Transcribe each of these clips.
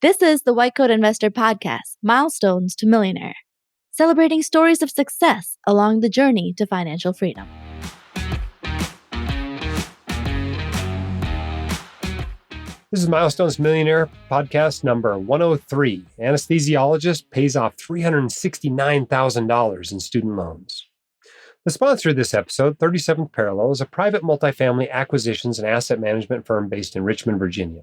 This is the White Coat Investor Podcast, Milestones to Millionaire, celebrating stories of success along the journey to financial freedom. This is Milestones to Millionaire podcast number 103. Anesthesiologist pays off $369,000 in student loans. The sponsor of this episode, 37th Parallel, is a private multifamily acquisitions and asset management firm based in Richmond, Virginia.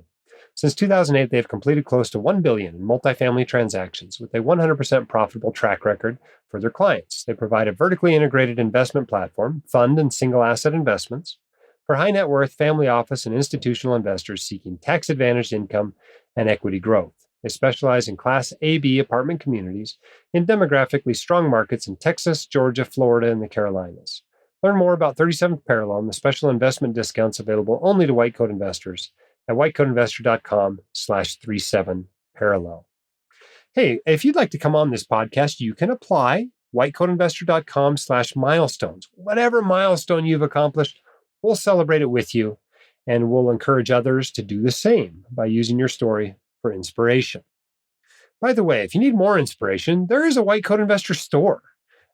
Since 2008, they have completed close to $1 billion in multifamily transactions with a 100% profitable track record for their clients. They provide a vertically integrated investment platform, fund and single asset investments, for high net worth, family office, and institutional investors seeking tax-advantaged income and equity growth. They specialize in Class A-B apartment communities in demographically strong markets in Texas, Georgia, Florida, and the Carolinas. Learn more about 37th Parallel and the special investment discounts available only to white coat investors at whitecoatinvestor.com/37parallel. Hey, if you'd like to come on this podcast, you can apply whitecoatinvestor.com/milestones. Whatever milestone you've accomplished, we'll celebrate it with you, and we'll encourage others to do the same by using your story for inspiration. By the way, if you need more inspiration, there is a White Coat Investor store.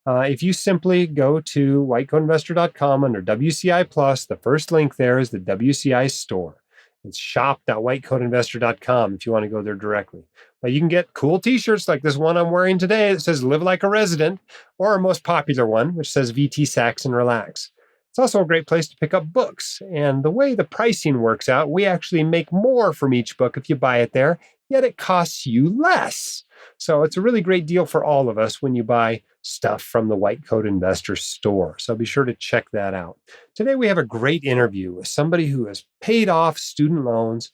If you simply go to whitecoatinvestor.com under WCI Plus, the first link there is the WCI store. It's shop.whitecoatinvestor.com if you want to go there directly. But you can get cool t-shirts like this one I'm wearing today that says Live Like a Resident, or our most popular one, which says VT Sax and Relax. It's also a great place to pick up books. And the way the pricing works out, we actually make more from each book if you buy it there, yet it costs you less. So it's a really great deal for all of us when you buy stuff from the White Coat Investor store. So be sure to check that out. Today we have a great interview with somebody who has paid off student loans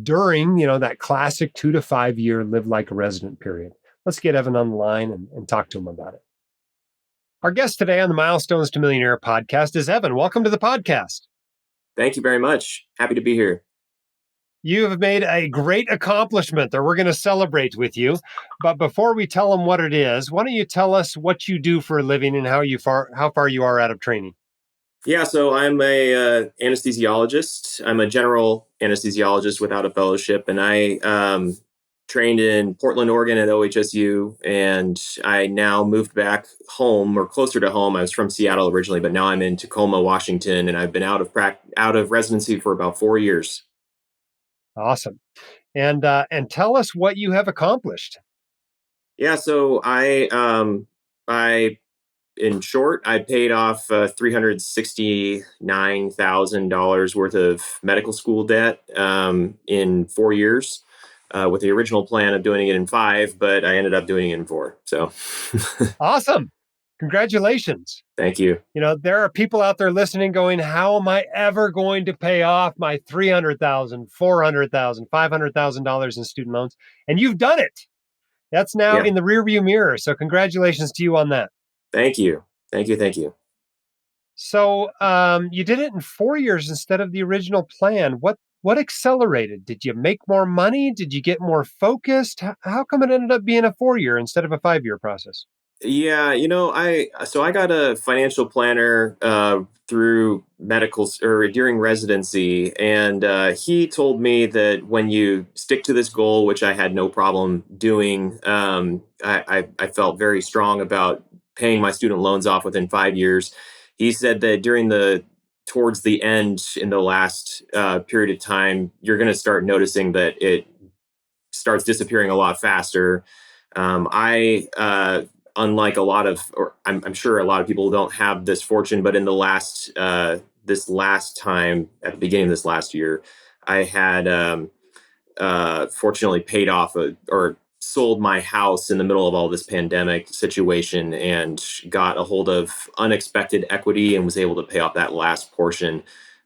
during, that classic 2 to 5 year live like a resident period. Let's get Evan on the line and talk to him about it. Our guest today on the Milestones to Millionaire podcast is Evan. Welcome to the podcast. Thank you very much. Happy to be here. You have made a great accomplishment that we're going to celebrate with you. But before we tell them what it is, why don't you tell us what you do for a living and how far you are out of training? Yeah, so I'm a anesthesiologist. I'm a general anesthesiologist without a fellowship, and I trained in Portland, Oregon at OHSU, and I now moved back home or closer to home. I was from Seattle originally, but now I'm in Tacoma, Washington, and I've been out of residency for about 4 years. Awesome. And tell us what you have accomplished. Yeah, so in short, I paid off $369,000 worth of medical school debt in 4 years. With the original plan of doing it in 5, but I ended up doing it in 4. So awesome. Congratulations. Thank you. There are people out there listening going, how am I ever going to pay off my $300,000, $400,000, $500,000 in student loans? And you've done it. That's now in the rearview mirror. So congratulations to you on that. Thank you. Thank you. So you did it in 4 years instead of the original plan. What accelerated? Did you make more money? Did you get more focused? How come it ended up being a 4-year instead of a 5-year process? Yeah, I got a financial planner through during residency, and he told me that when you stick to this goal, which I had no problem doing, I felt very strong about paying my student loans off within 5 years. He said that towards the end, in the last period of time, you're going to start noticing that it starts disappearing a lot faster. Unlike I'm sure a lot of people don't have this fortune, but in the this last time, at the beginning of this last year, I had fortunately paid off or sold my house in the middle of all this pandemic situation and got a hold of unexpected equity and was able to pay off that last portion.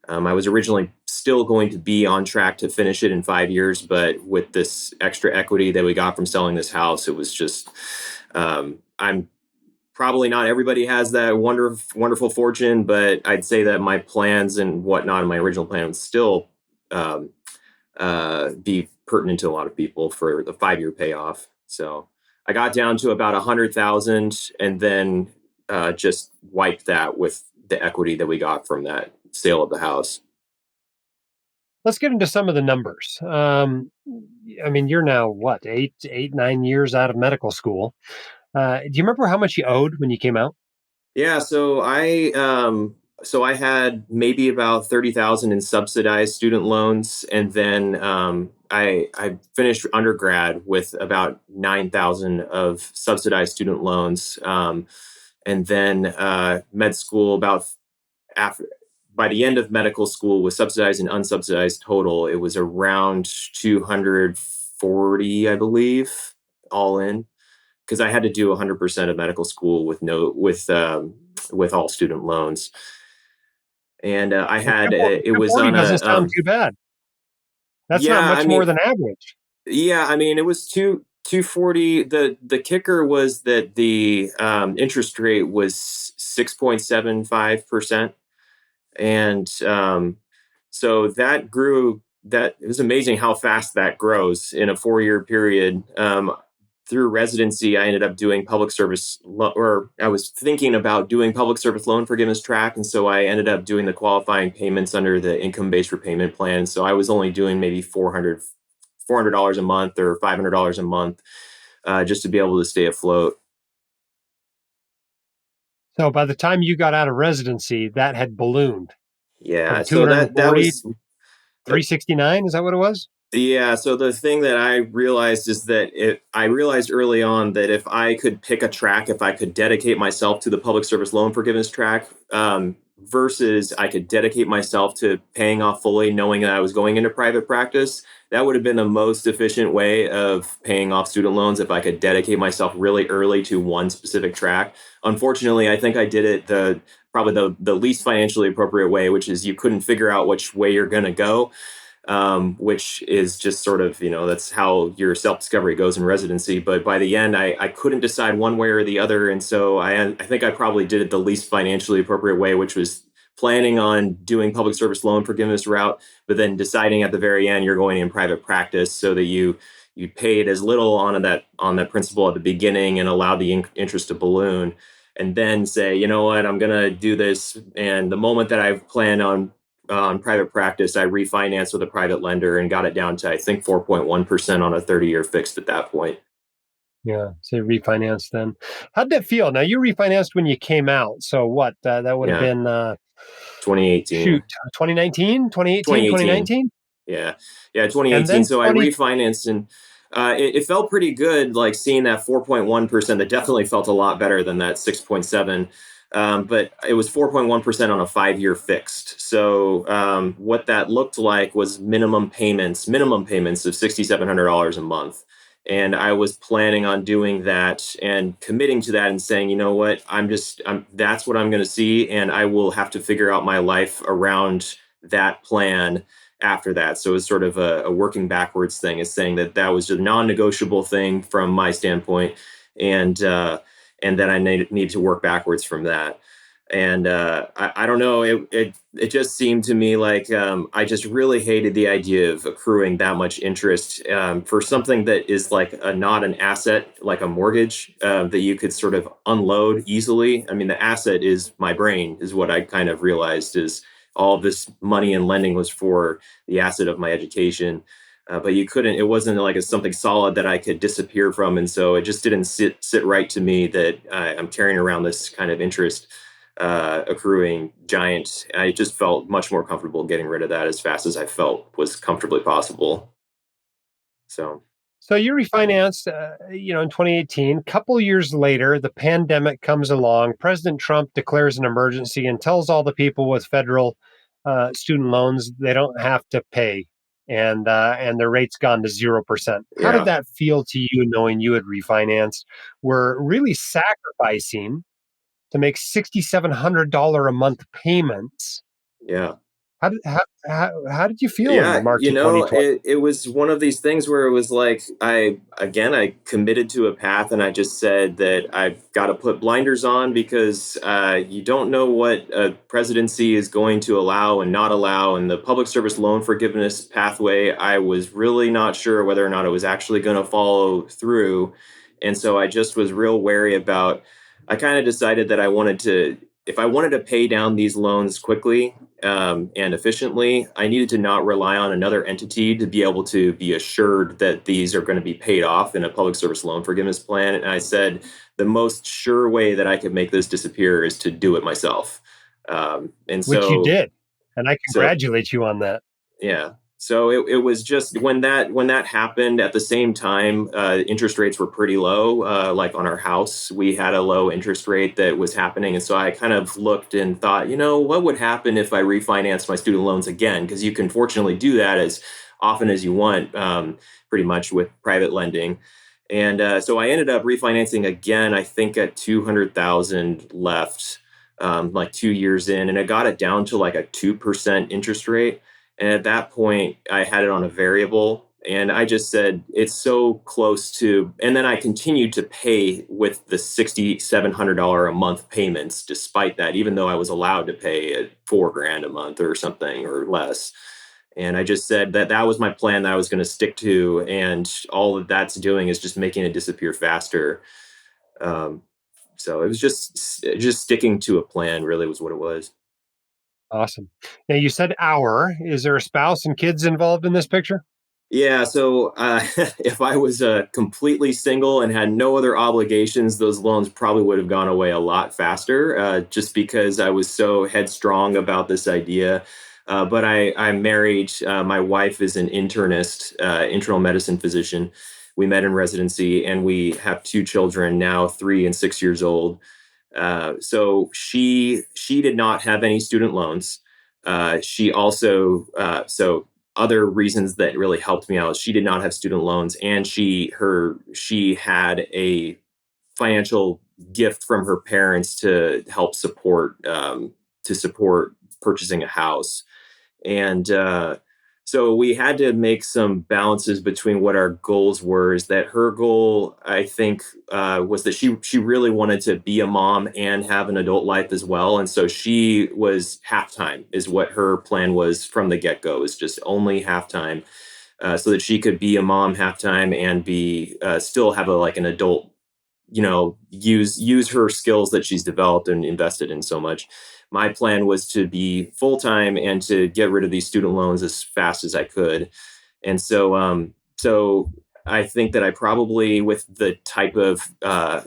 I was originally still going to be on track to finish it in 5 years, but with this extra equity that we got from selling this house, it was just, I'm probably not everybody has that wonderful fortune, but I'd say that my plans and whatnot in my original plan would still be pertinent to a lot of people for the 5-year payoff. So I got down to about 100,000 and then just wiped that with the equity that we got from that sale of the house. Let's get into some of the numbers. I mean, you're now what, 9 years out of medical school. Do you remember how much you owed when you came out? Yeah, so I had maybe about 30,000 in subsidized student loans, and then I finished undergrad with about 9,000 of subsidized student loans, and then med school about after by the end of medical school with subsidized and unsubsidized total, it was around 240, I believe, all in, because I had to do 100% of medical school with no with all student loans, and I Well, had it was 240 on doesn't a sound too bad. That's not yeah, I much more mean than average. yeah, I mean it was 240. The kicker was that the interest rate was 6.75%, and so that grew. That it was amazing how fast that grows in a 4 year period. Through residency, I ended up doing public service, or I was thinking about doing public service loan forgiveness track, and so I ended up doing the qualifying payments under the income based repayment plan. So I was only doing maybe $400 a month or $500 a month, just to be able to stay afloat. So by the time you got out of residency, that had ballooned Yeah, from so that 240 to was 369. Is that what it was? Yeah, so the thing that I realized is that I realized early on that if I could pick a track, if I could dedicate myself to the public service loan forgiveness track, versus I could dedicate myself to paying off fully, knowing that I was going into private practice, that would have been the most efficient way of paying off student loans if I could dedicate myself really early to one specific track. Unfortunately, I think I did it probably the least financially appropriate way, which is you couldn't figure out which way you're going to go, which is just sort of, that's how your self discovery goes in residency. But by the end, I couldn't decide one way or the other. And so I think I probably did it the least financially appropriate way, which was planning on doing public service loan forgiveness route, but then deciding at the very end you're going in private practice so that you paid as little on that principal at the beginning and allow the interest to balloon, and then say, you know what, I'm going to do this. And the moment that I planned on private practice, I refinanced with a private lender and got it down to, I think, 4.1% on a 30-year fixed at that point. Yeah, so you refinanced then. How'd that feel? Now you refinanced when you came out. So what? That would have Yeah, been shoot, 2018. 2019, 2018, 2018. 2019, Yeah, yeah, and 2018. then So I 20. refinanced, and it felt pretty good. Like seeing that 4.1%, that definitely felt a lot better than that 6.7. But it was 4.1% on a 5 year fixed. So what that looked like was minimum payments of $6,700 a month. And I was planning on doing that and committing to that and saying, you know what, that's what I'm going to see. And I will have to figure out my life around that plan after that. So it's sort of a working backwards thing, is saying that that was a non-negotiable thing from my standpoint, and and then I need to work backwards from that. And I don't know, it just seemed to me like I just really hated the idea of accruing that much interest for something that is like not an asset, like a mortgage, that you could sort of unload easily. I mean, the asset is my brain, is what I kind of realized, is all this money and lending was for the asset of my education. But you couldn't. It wasn't like it's something solid that I could disappear from, and so it just didn't sit right to me that I'm carrying around this kind of interest accruing giant. I just felt much more comfortable getting rid of that as fast as I felt was comfortably possible. So So you refinanced, in 2018. Couple years later, the pandemic comes along. President Trump declares an emergency and tells all the people with federal student loans they don't have to pay, and their rate's gone to 0%. How did yeah, that feel to you, knowing you had refinanced, were really sacrificing to make $6,700 a month payments? yeah. How did you feel in Yeah, March of 2020? it was one of these things where it was like I committed to a path, and I just said that I've got to put blinders on, because you don't know what a presidency is going to allow and not allow. And the public service loan forgiveness pathway, I was really not sure whether or not it was actually going to follow through, and so I just was real wary about. I kind of decided that I wanted to if I wanted to pay down these loans quickly and efficiently, I needed to not rely on another entity to be able to be assured that these are going to be paid off in a public service loan forgiveness plan. And I said, the most sure way that I could make this disappear is to do it myself. And Which you so, did. And I so congratulate you on that. yeah. So it was just when that happened at the same time, interest rates were pretty low. Like on our house, we had a low interest rate that was happening, and so I kind of looked and thought, what would happen if I refinanced my student loans again? Because you can fortunately do that as often as you want, pretty much with private lending. And so I ended up refinancing again. I think at 200,000 left, like 2 years in, and I got it down to like a 2% interest rate. And at that point, I had it on a variable. And I just said, it's so close to, and then I continued to pay with the $6,700 a month payments, despite that, even though I was allowed to pay at $4,000 a month or something or less. And I just said that that was my plan that I was going to stick to. And all that that's doing is just making it disappear faster. Um, so it was just sticking to a plan really was what it was. Awesome. Now you said our. Is there a spouse and kids involved in this picture? Yeah, so if I was completely single and had no other obligations, those loans probably would have gone away a lot faster, just because I was so headstrong about this idea. But I'm married. My wife is an internist, internal medicine physician. We met in residency, and we have two children now, 3 and 6 years old. So she did not have any student loans. She also so other reasons that really helped me out. She did not have student loans, and she had a financial gift from her parents to help support purchasing a house. And so we had to make some balances between what our goals were. Is that her goal, I think, was that she really wanted to be a mom and have an adult life as well. And so she was halftime is what her plan was from the get-go, is just only halftime, so that she could be a mom halftime and be still have a like an adult, use her skills that she's developed and invested in so much. My plan was to be full time and to get rid of these student loans as fast as I could. And so I think that I probably, with the type of uh,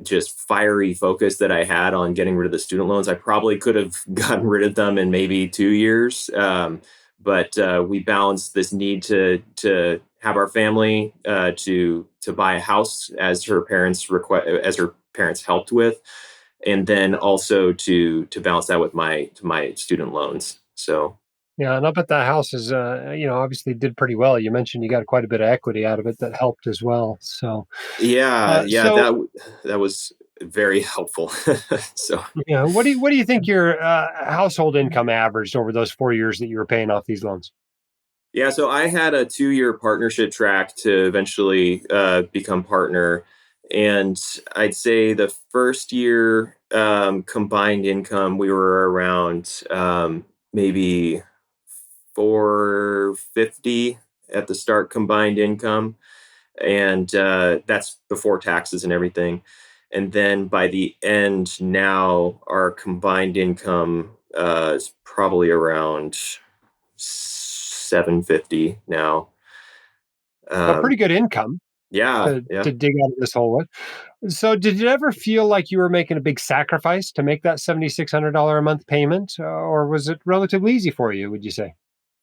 just fiery focus that I had on getting rid of the student loans, I probably could have gotten rid of them in maybe 2 years. But we balanced this need to have our family, to buy a house as as her parents helped with, and then also to balance that with my student loans. So Yeah, and I bet that house is, obviously did pretty well. You mentioned you got quite a bit of equity out of it that helped as well. So, yeah, so that was very helpful. So yeah, what do you think your household income averaged over those 4 years that you were paying off these loans? yeah, so I had a 2 year partnership track to eventually become partner. And I'd say the first year, combined income, we were around, maybe 450 at the start combined income. And that's before taxes and everything. And then by the end, now our combined income is probably around 750 now. A pretty Um, good income yeah, to yeah. dig out of this hole with. So, did it ever feel like you were making a big sacrifice to make that $7,600 a month payment, or was it relatively easy for you? Would you say?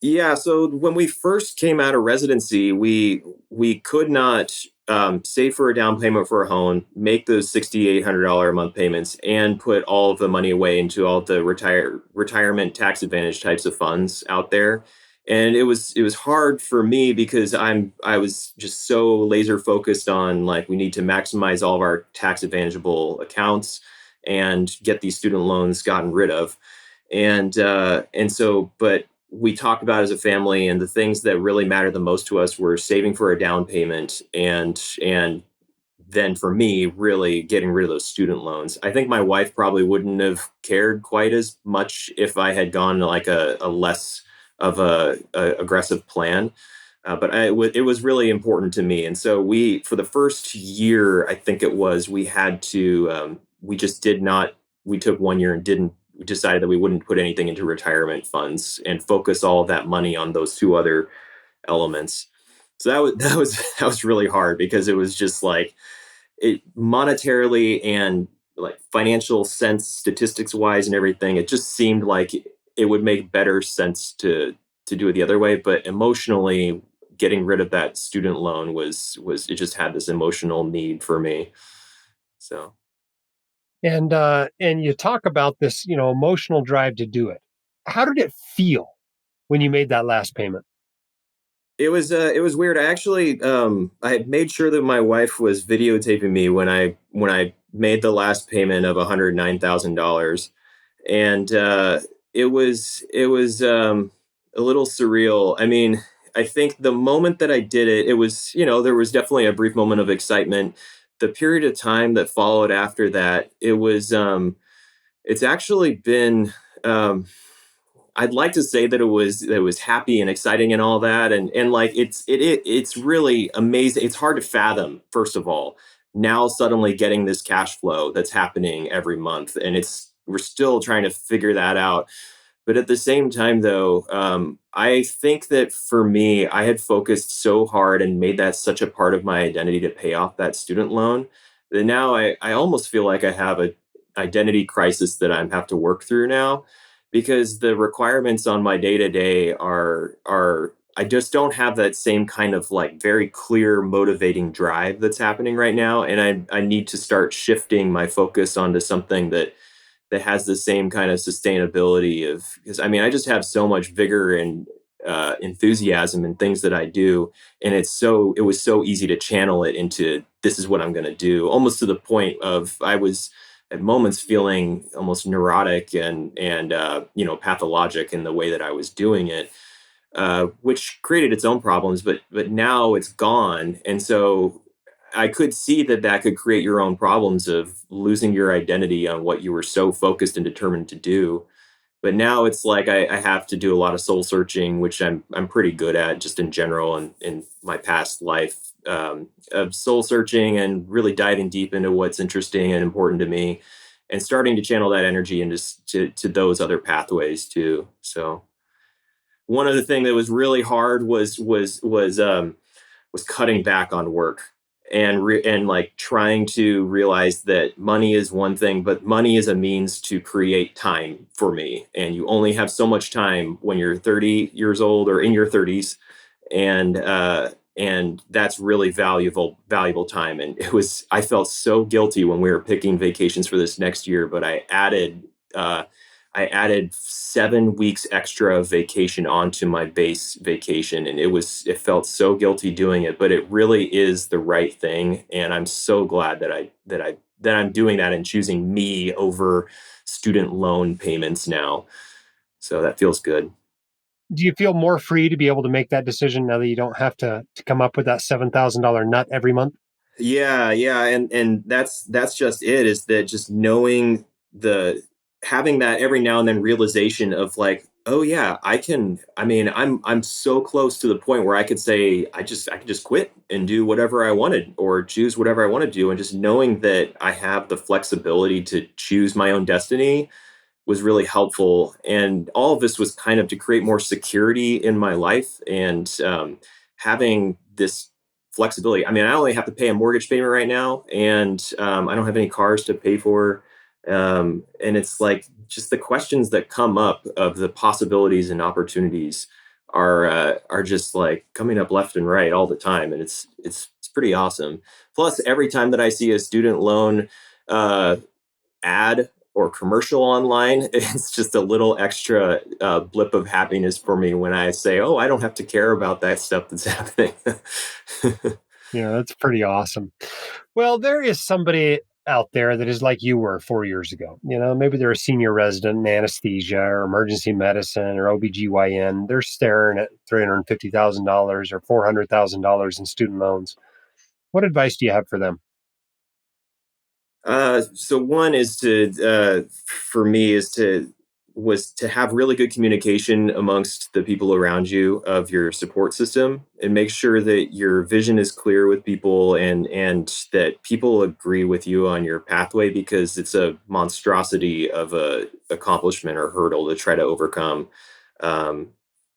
Yeah, so when we first came out of residency, we could not save for a down payment for a home, make those $6,800 a month payments, and put all of the money away into all the retirement tax advantage types of funds out there. And it was hard for me because I was just so laser focused on, like, we need to maximize all of our tax advantageable accounts and get these student loans gotten rid of. And so, but we talked about as a family, and the things that really mattered the most to us were saving for a down payment, and then for me, really getting rid of those student loans. I think my wife probably wouldn't have cared quite as much if I had gone like a less of a aggressive plan. But it was really important to me. And so for the first year, I think it was, we had to, we just did not we took 1 year and didn't we decided that we wouldn't put anything into retirement funds and focus all of that money on those two other elements. So that was really hard because it was just like it monetarily and like financial sense, statistics wise, and everything. It just seemed like it would make better sense to do it the other way. But emotionally, getting rid of that student loan was it just had this emotional need for me. So And you talk about this, emotional drive to do it. How did it feel when you made that last payment? it was weird. I actually I had made sure that my wife was videotaping me when I made the last payment of $109,000, and it was a little surreal. I mean, I think the moment that I did it, it was, there was definitely a brief moment of excitement. The period of time that followed after that, it's actually been um, I'd like to say that it was happy and exciting and all that, and like it's really amazing. It's hard to fathom, first of all, now suddenly getting this cash flow that's happening every month, and it's we're still trying to figure that out. But at the same time, though, I think that for me, I had focused so hard and made that such a part of my identity to pay off that student loan that now I almost feel like I have a identity crisis that I have to work through now, because the requirements on my day to day are I just don't have that same kind of like very clear motivating drive that's happening right now, and I need to start shifting my focus onto something that has the same kind of sustainability of, because I mean I just have so much vigor and enthusiasm and things that I do, and it was so easy to channel it into this is what I'm going to do, almost to the point of I was at moments feeling almost neurotic and pathologic in the way that I was doing it, which created its own problems. But now it's gone, and so I could see that that could create your own problems of losing your identity on what you were so focused and determined to do. But now it's like I have to do a lot of soul searching, which I'm pretty good at just in general and in my past life, of soul searching and really diving deep into what's interesting and important to me, and starting to channel that energy into to those other pathways too. So one of the things that was really hard was cutting back on work and like trying to realize that money is one thing, but money is a means to create time for me, and you only have so much time when you're 30 years old or in your 30s, and that's really valuable time. And I felt so guilty when we were picking vacations for this next year, but uh, I added 7 weeks extra of vacation onto my base vacation, and it felt so guilty doing it, but it really is the right thing, and I'm so glad that I'm doing that and choosing me over student loan payments now. So that feels good. Do you feel more free to be able to make that decision now that you don't have to come up with that $7,000 nut every month? Yeah, yeah, and that's just it. Is that just knowing the having that every now and then realization of like, oh yeah, I can. I mean, I'm so close to the point where I could say I could just quit and do whatever I wanted or choose whatever I want to do, and just knowing that I have the flexibility to choose my own destiny was really helpful. And all of this was kind of to create more security in my life, and having this flexibility. I mean, I only have to pay a mortgage payment right now, and I don't have any cars to pay for. And it's like just the questions that come up of the possibilities and opportunities are just like coming up left and right all the time, and it's pretty awesome. Plus, every time that I see a student loan uh, ad or commercial online, it's just a little extra blip of happiness for me when I say, "Oh, I don't have to care about that stuff that's happening." Yeah, that's pretty awesome. Well, there is somebody out there that is like you were 4 years ago. Maybe they're a senior resident in anesthesia or emergency medicine or OBGYN. They're staring at $350,000 or $400,000 in student loans. What advice do you have for them? So one is to for me is to was to have really good communication amongst the people around you of your support system, and make sure that your vision is clear with people, and that people agree with you on your pathway, because it's a monstrosity of a accomplishment or hurdle to try to overcome. um,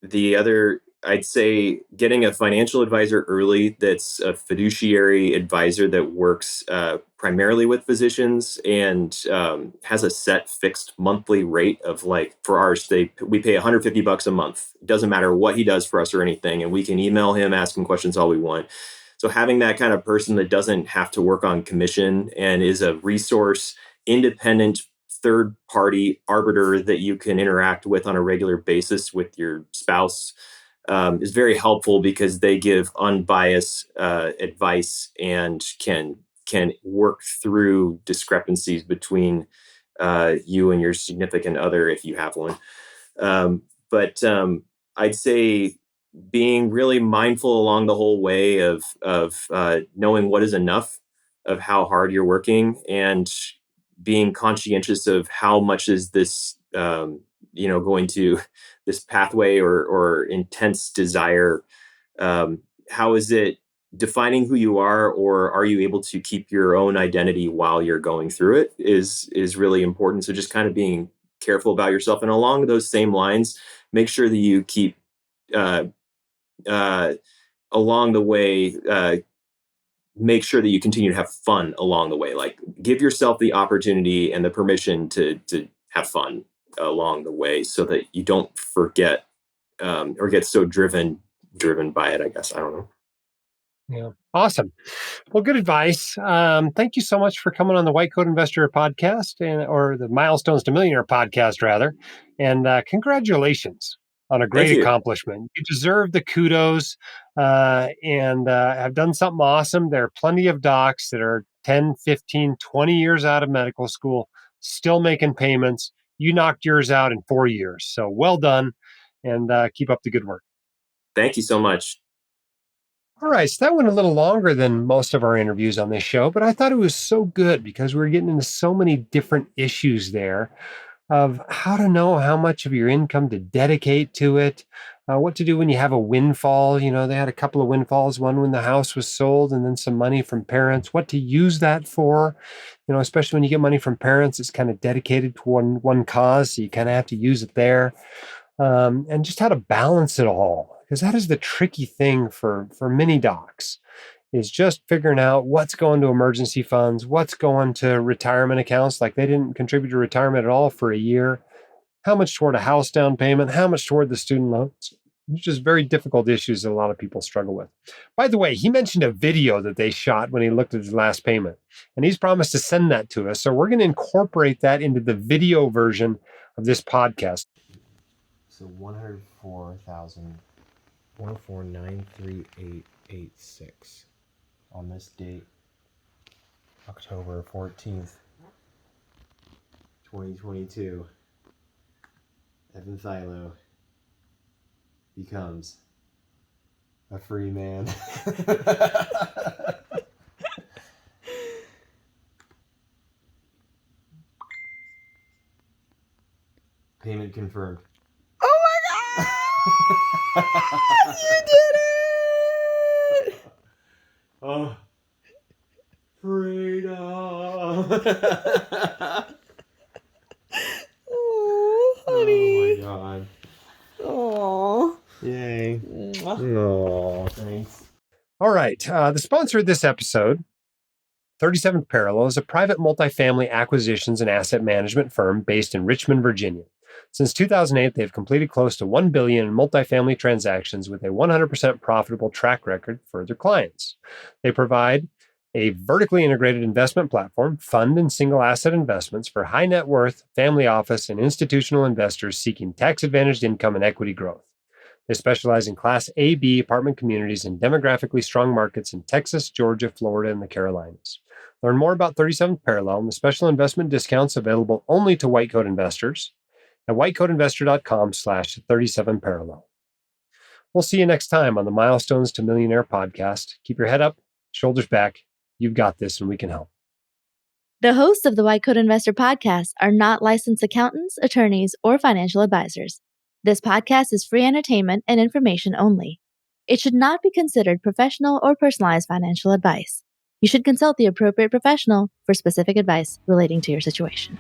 the other, I'd say, getting a financial advisor early that's a fiduciary advisor that works primarily with physicians, and has a set fixed monthly rate of, like, for ours, we pay $150 a month. It doesn't matter what he does for us or anything, and we can email him, ask him questions all we want. So having that kind of person that doesn't have to work on commission and is a resource, independent third party arbiter that you can interact with on a regular basis with your spouse, is very helpful, because they give unbiased advice and can work through discrepancies between you and your significant other, if you have one. But I'd say being really mindful along the whole way of knowing what is enough, of how hard you're working, and being conscientious of how much is this, going to this pathway or intense desire. How is it defining who you are, or are you able to keep your own identity while you're going through it, is really important. So just kind of being careful about yourself, and along those same lines, make sure that you keep uh, uh, along the way. Make sure that you continue to have fun along the way. Like, give yourself the opportunity and the permission to have fun along the way, so that you don't forget, or get so driven by it. I guess, I don't know. Yeah. Awesome. Well, good advice. Thank you so much for coming on the White Coat Investor podcast, or the Milestones to Millionaire podcast, rather. And congratulations on a Thank great you. accomplishment. You deserve the kudos, and have done something awesome. There are plenty of docs that are 10, 15, 20 years out of medical school, still making payments. You knocked yours out in 4 years. So well done, and keep up the good work. Thank you so much. All right, so that went a little longer than most of our interviews on this show, but I thought it was so good because we were getting into so many different issues there of how to know how much of your income to dedicate to it, what to do when you have a windfall. They had a couple of windfalls, one when the house was sold, and then some money from parents, what to use that for. Especially when you get money from parents, it's kind of dedicated to one cause, so you kind of have to use it there. And just how to balance it all, because that is the tricky thing for many docs, is just figuring out what's going to emergency funds, what's going to retirement accounts, like they didn't contribute to retirement at all for a year, how much toward a house down payment, how much toward the student loans. Just very difficult issues that a lot of people struggle with. By the way, he mentioned a video that they shot when he looked at his last payment, and he's promised to send that to us. So we're going to incorporate that into the video version of this podcast. So 104,000, 104,93886 on this date, October 14th, 2022. Evan Thilo becomes a free man. Payment confirmed. Oh my God! You did it! Oh, freedom! Oh, honey. Oh my God. Oh. Yay. Mwah. Oh, thanks. All right. The sponsor of this episode, 37th Parallel, is a private multifamily acquisitions and asset management firm based in Richmond, Virginia. Since 2008, they've completed close to $1 billion in multifamily transactions with a 100% profitable track record for their clients. They provide a vertically integrated investment platform, fund and single asset investments for high net worth, family office, and institutional investors seeking tax-advantaged income and equity growth. They specialize in Class A, B apartment communities in demographically strong markets in Texas, Georgia, Florida, and the Carolinas. Learn more about 37th Parallel and the special investment discounts available only to white coat investors at whitecoatinvestor.com/37parallel. We'll see you next time on the Milestones to Millionaire podcast. Keep your head up, shoulders back. You've got this, and we can help. The hosts of the White Coat Investor podcast are not licensed accountants, attorneys, or financial advisors. This podcast is free entertainment and information only. It should not be considered professional or personalized financial advice. You should consult the appropriate professional for specific advice relating to your situation.